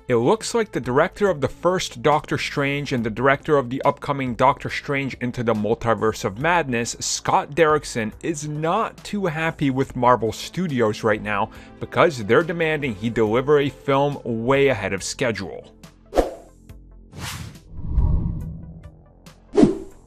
It looks like the director of the first Doctor Strange and the director of the upcoming Doctor Strange Into the Multiverse of Madness, Scott Derrickson, is not too happy with Marvel Studios right now because they're demanding he deliver a film way ahead of schedule.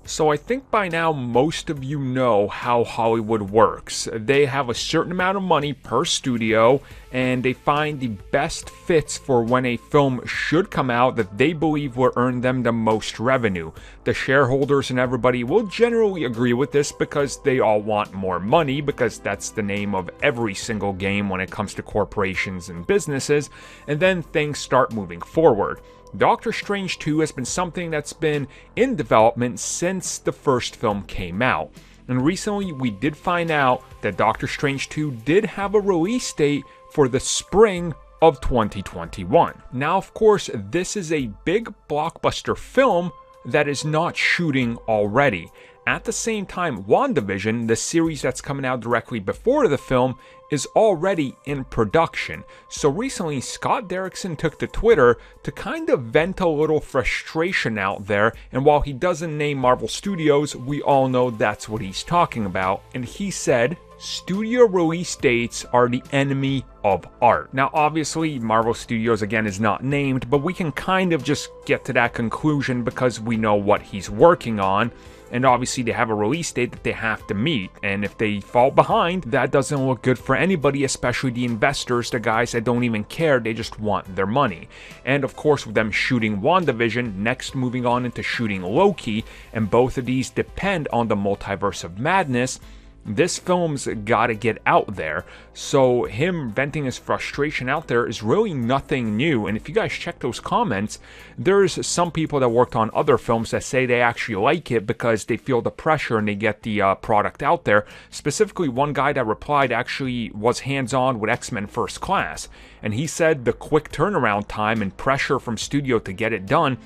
So I think by now most of you know how Hollywood works. They have a certain amount of money per studio, and they find the best fits for when a film should come out that they believe will earn them the most revenue. The shareholders and everybody will generally agree with this because they all want more money, because that's the name of every single game when it comes to corporations and businesses, and then things start moving forward. Doctor Strange 2 has been something that's been in development since the first film came out. And recently we did find out that Doctor Strange 2 did have a release date for the spring of 2021. Now, of course, this is a big blockbuster film that is not shooting already. At the same time, WandaVision, the series that's coming out directly before the film, is already in production. So recently, Scott Derrickson took to Twitter to kind of vent a little frustration out there, and while he doesn't name Marvel Studios, we all know that's what he's talking about. And he said, "Studio release dates are the enemy of art." Now, obviously, Marvel Studios, again, is not named, but we can kind of just get to that conclusion because we know what he's working on. And obviously they have a release date that they have to meet, and if they fall behind, that doesn't look good for anybody, especially the investors, the guys that don't even care, they just want their money. And of course, with them shooting WandaVision, next moving on into shooting Loki, and both of these depend on the Multiverse of Madness, this film's gotta get out there. So him venting his frustration out there is really nothing new. And if you guys check those comments, there's some people that worked on other films that say they actually like it because they feel the pressure and they get the product out there. Specifically, one guy that replied actually was hands-on with X-Men First Class. And he said the quick turnaround time and pressure from studio to get it done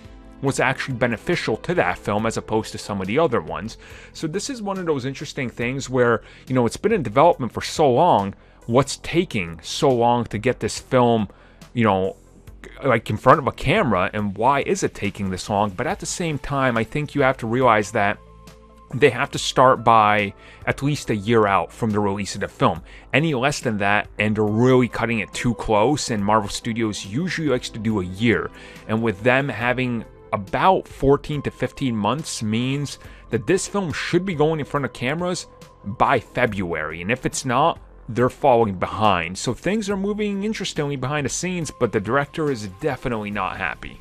was actually beneficial to that film as opposed to some of the other ones. So this is one of those interesting things where, you know, it's been in development for so long. What's taking so long to get this film, you know, like in front of a camera, and why is it taking this long? But at the same time, I think you have to realize that they have to start by at least a year out from the release of the film. Any less than that, and they're really cutting it too close, and Marvel Studios usually likes to do a year. And with them having about 14 to 15 months means that this film should be going in front of cameras by February. And if it's not, they're falling behind. So things are moving interestingly behind the scenes, but the director is definitely not happy.